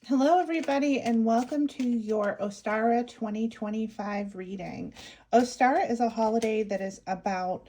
Hello, everybody, and welcome to your Ostara 2025 reading. Ostara is a holiday that is about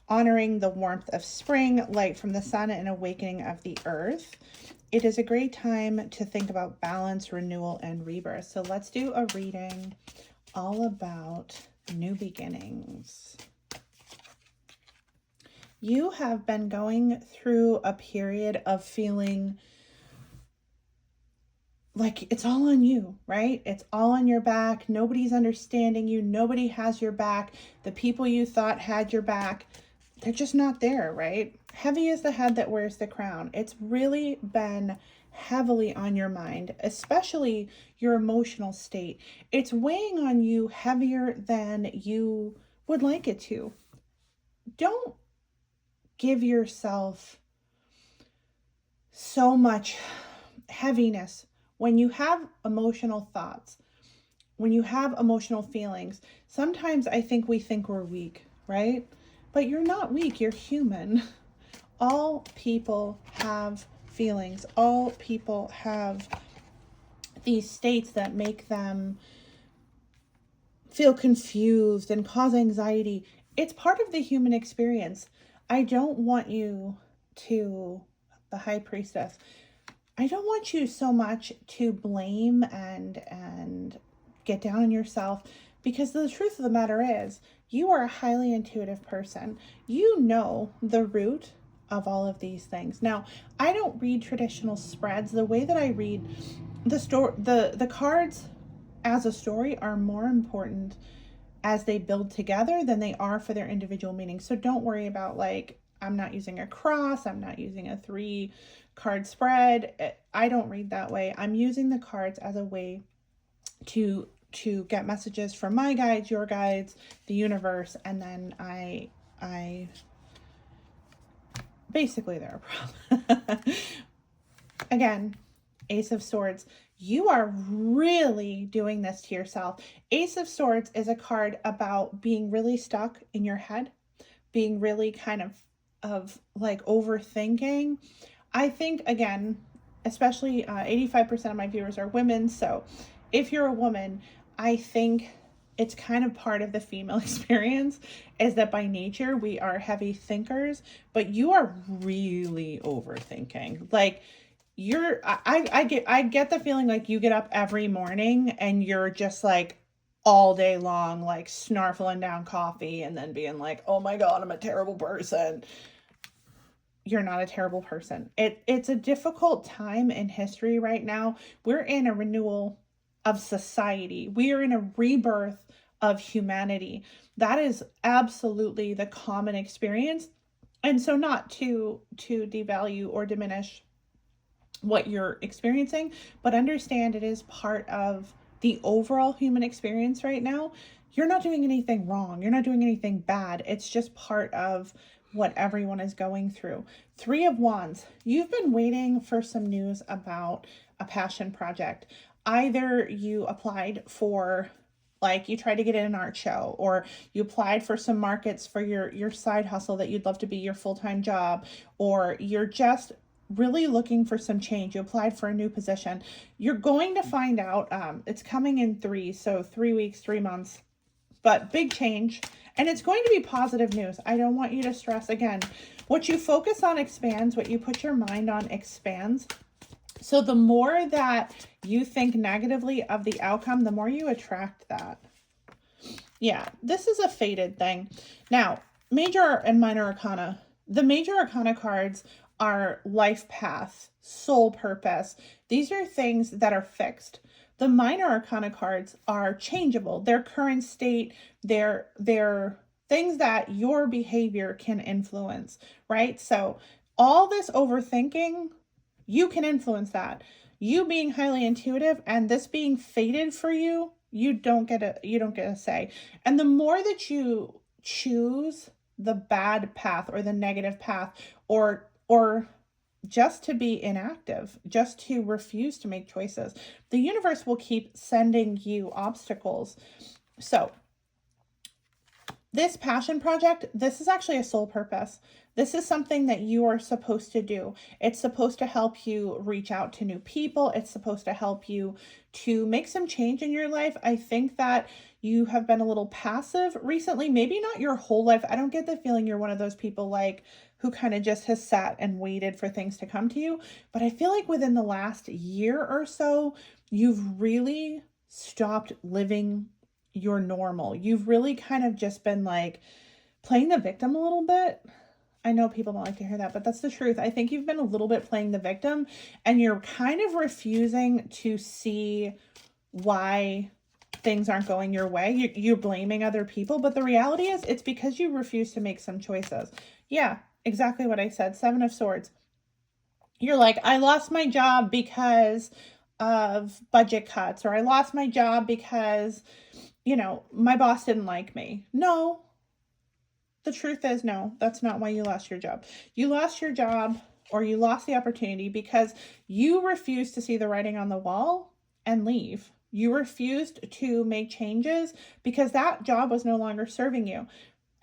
honoring the warmth of spring, light from the sun, and awakening of the earth. It is a great time to think about balance, renewal, and rebirth. So let's do a reading all about new beginnings. You have been going through a period of feeling like it's all on you, right? It's all on your back. Nobody's understanding you. Nobody has your back. The people you thought had your back, they're just not there, right? Heavy is the head that wears the crown. It's really been heavily on your mind, especially your emotional state. It's weighing on you heavier than you would like it to. Don't give yourself so much heaviness. When you have emotional thoughts, when you have emotional feelings, sometimes I think we think we're weak, right? But you're not weak, you're human. All people have feelings. All people have these states that make them feel confused and cause anxiety. It's part of the human experience. I don't want you to, the high priestess, I don't want you so much to blame and get down on yourself, because the truth of the matter is you are a highly intuitive person. You know the root of all of these things. Now, I don't read traditional spreads. The way that I read the cards as a story are more important as they build together than they are for their individual meanings. So don't worry about, like, I'm not using a cross, I'm not using a 3-card spread. I don't read that way. I'm using the cards as a way to get messages from my guides, your guides, the universe, and then I basically they're a problem. Again, Ace of Swords. You are really doing this to yourself. Ace of Swords is a card about being really stuck in your head, being really kind of like overthinking. I think, again, especially 85% of my viewers are women. So if you're a woman, I think it's kind of part of the female experience is that by nature we are heavy thinkers, but you are really overthinking. Like, I get the feeling like you get up every morning and you're just like all day long, like snarfling down coffee and then being like, oh my God, I'm a terrible person. You're not a terrible person. It's a difficult time in history right now. We're in a renewal of society. We are in a rebirth of humanity. That is absolutely the common experience. And so, not to devalue or diminish what you're experiencing, but understand it is part of the overall human experience right now. You're not doing anything wrong. You're not doing anything bad. It's just part of what everyone is going through. 3 of Wands. You've been waiting for some news about a passion project. Either you applied for, like, you tried to get in an art show, or you applied for some markets for your side hustle that you'd love to be your full-time job, or you're just really looking for some change. You applied for a new position. You're going to find out, it's coming in 3, so 3 weeks, 3 months, but big change. And it's going to be positive news. I don't want you to stress. Again, what you focus on expands. What you put your mind on expands. So the more that you think negatively of the outcome, the more you attract that. Yeah, this is a fated thing. Now, major and minor arcana. The major arcana cards are life paths, soul purpose. These are things that are fixed. The minor arcana cards are changeable. Their current state, they're things that your behavior can influence, right? So all this overthinking, you can influence that. You being highly intuitive and this being fated for you, you don't get a say. And the more that you choose the bad path or the negative path, or just to be inactive, just to refuse to make choices, the universe will keep sending you obstacles. So This passion project, this is actually a soul purpose. This is something that you are supposed to do. It's supposed to help you reach out to new people. It's supposed to help you to make some change in your life. I think that you have been a little passive recently, maybe not your whole life. I don't get the feeling you're one of those people like who kind of just has sat and waited for things to come to you. But I feel like within the last year or so, you've really stopped living your normal. You've really kind of just been like playing the victim a little bit. I know people don't like to hear that, but that's the truth. I think you've been a little bit playing the victim and you're kind of refusing to see why things aren't going your way. You're blaming other people, but the reality is it's because you refuse to make some choices. Yeah, exactly what I said. 7 of Swords. You're like, I lost my job because of budget cuts, or I lost my job because, my boss didn't like me. No, the truth is no, that's not why you lost your job. You lost your job or you lost the opportunity because you refused to see the writing on the wall and leave. You refused to make changes because that job was no longer serving you.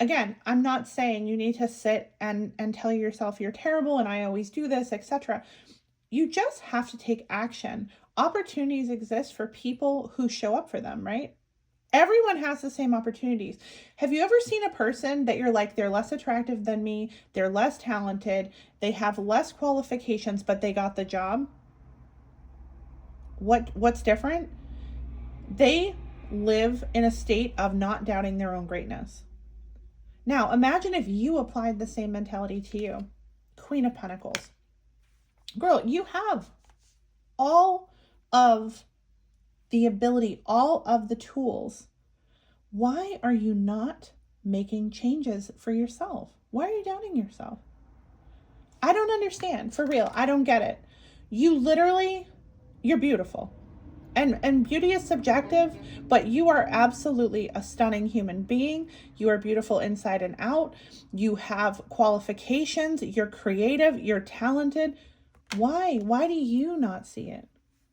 Again, I'm not saying you need to sit and tell yourself you're terrible and I always do this, etc. You just have to take action. Opportunities exist for people who show up for them, right? Everyone has the same opportunities. Have you ever seen a person that you're like, they're less attractive than me, they're less talented, they have less qualifications, but they got the job? What's different? They live in a state of not doubting their own greatness. Now, imagine if you applied the same mentality to you. Queen of Pentacles. Girl, you have all of the ability, all of the tools. Why are you not making changes for yourself? Why are you doubting yourself? I don't understand. For real, I don't get it. You're beautiful. And beauty is subjective, but you are absolutely a stunning human being. You are beautiful inside and out. You have qualifications. You're creative. You're talented. Why? Why do you not see it?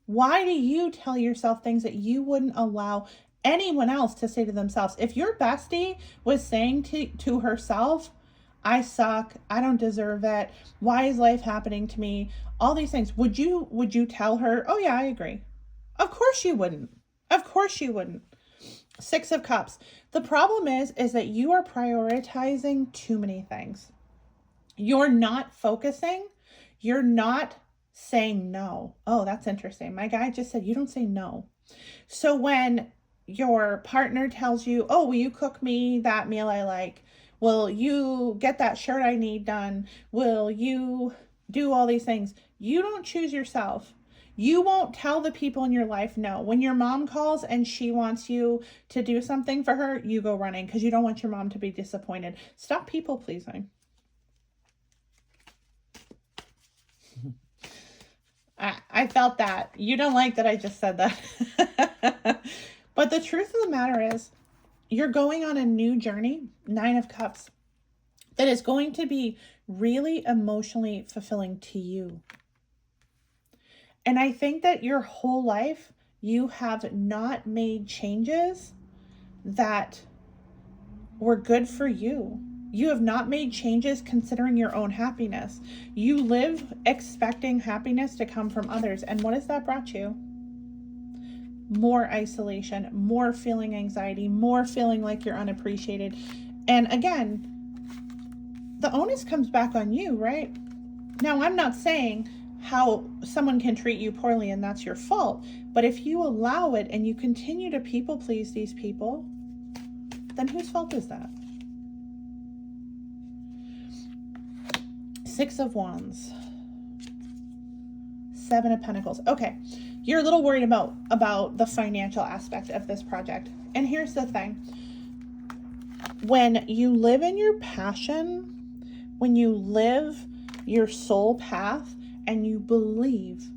Why do you tell yourself things that you wouldn't allow anyone else to say to themselves? If your bestie was saying to herself, I suck, I don't deserve it, why is life happening to me, all these things, would you tell her, oh yeah, I agree? Of course you wouldn't. Of course you wouldn't. 6 of Cups. The problem is that you are prioritizing too many things. You're not focusing. You're not saying no. Oh, that's interesting. My guy just said you don't say no. So when your partner tells you, oh, will you cook me that meal I like? Will you get that shirt I need done? Will you do all these things? You don't choose yourself. You won't tell the people in your life no. When your mom calls and she wants you to do something for her, you go running because you don't want your mom to be disappointed. Stop people pleasing. I felt that. You don't like that I just said that. But the truth of the matter is, you're going on a new journey, 9 of Cups, that is going to be really emotionally fulfilling to you. And I think that your whole life, you have not made changes that were good for you. You have not made changes considering your own happiness. You live expecting happiness to come from others. And what has that brought you? More isolation, more feeling anxiety, more feeling like you're unappreciated. And again, the onus comes back on you, right? Now, I'm not saying how someone can treat you poorly and that's your fault. But if you allow it and you continue to people please these people, then whose fault is that? 6 of Wands. 7 of Pentacles. Okay, you're a little worried about the financial aspect of this project. And here's the thing. When you live in your passion, when you live your soul path, and you believe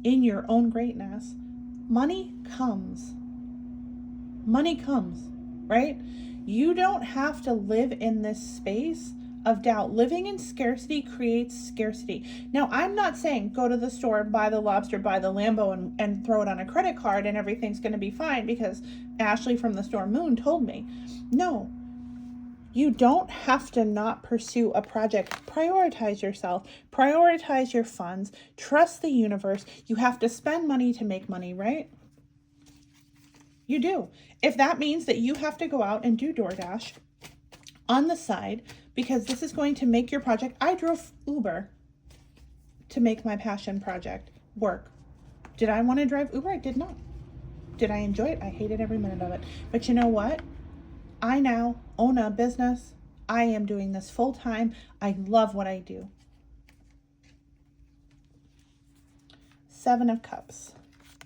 in your own greatness, money comes. Money comes, right? You don't have to live in this space of doubt. Living in scarcity creates scarcity. Now, I'm not saying go to the store, buy the lobster, buy the Lambo, and throw it on a credit card and everything's going to be fine because Ashley from the store Moon told me. No. You don't have to not pursue a project. Prioritize yourself. Prioritize your funds. Trust the universe. You have to spend money to make money, right? You do. If that means that you have to go out and do DoorDash on the side because this is going to make your project. I drove Uber to make my passion project work. Did I want to drive Uber? I did not. Did I enjoy it? I hated every minute of it. But you know what? I now own a business. I am doing this full time. I love what I do. 7 of Cups,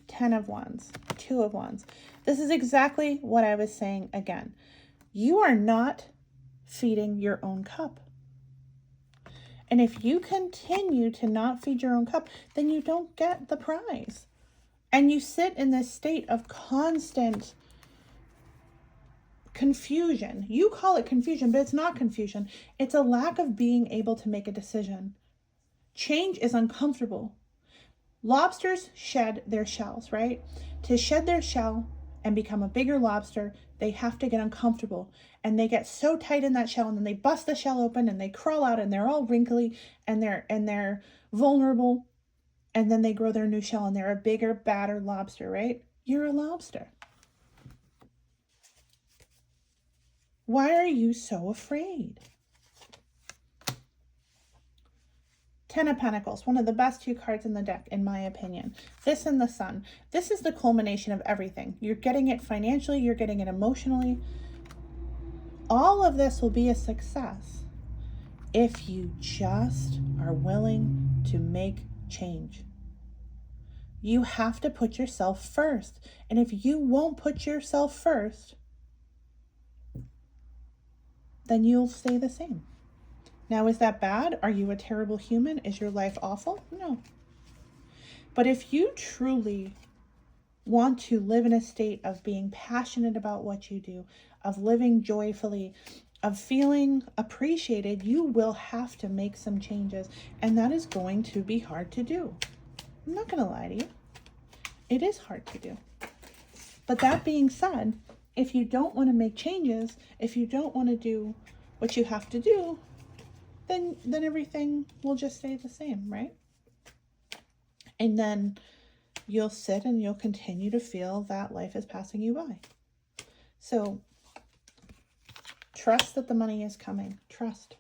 10 of Wands, 2 of Wands. This is exactly what I was saying again. You are not feeding your own cup. And if you continue to not feed your own cup, then you don't get the prize. And you sit in this state of constant confusion. You call it confusion, but it's not confusion. It's a lack of being able to make a decision. Change is uncomfortable. Lobsters shed their shells, right? To shed their shell and become a bigger lobster, they have to get uncomfortable. And they get so tight in that shell, and then they bust the shell open and they crawl out, and they're all wrinkly and they're vulnerable. And then they grow their new shell and they're a bigger, badder lobster, right? You're a lobster. Why are you so afraid? 10 of Pentacles, one of the best 2 cards in the deck, in my opinion. This and the Sun. This is the culmination of everything. You're getting it financially. You're getting it emotionally. All of this will be a success if you just are willing to make change. You have to put yourself first. And if you won't put yourself first, then you'll stay the same. Now, is that bad? Are you a terrible human? Is your life awful? No. But if you truly want to live in a state of being passionate about what you do, of living joyfully, of feeling appreciated, you will have to make some changes. And that is going to be hard to do. I'm not going to lie to you. It is hard to do. But that being said, if you don't want to make changes, if you don't want to do what you have to do, then everything will just stay the same, right? And then you'll sit and you'll continue to feel that life is passing you by. So trust that the money is coming. Trust.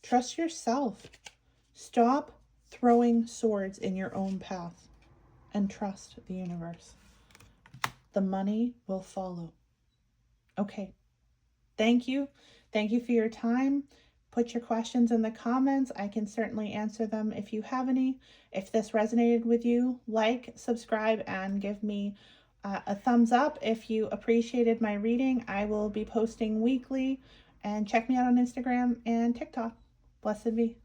Trust yourself. Stop throwing swords in your own path and trust the universe. The money will follow. Okay. Thank you. Thank you for your time. Put your questions in the comments. I can certainly answer them if you have any. If this resonated with you, like, subscribe, and give me a thumbs up if you appreciated my reading. I will be posting weekly, and check me out on Instagram and TikTok. Blessed be.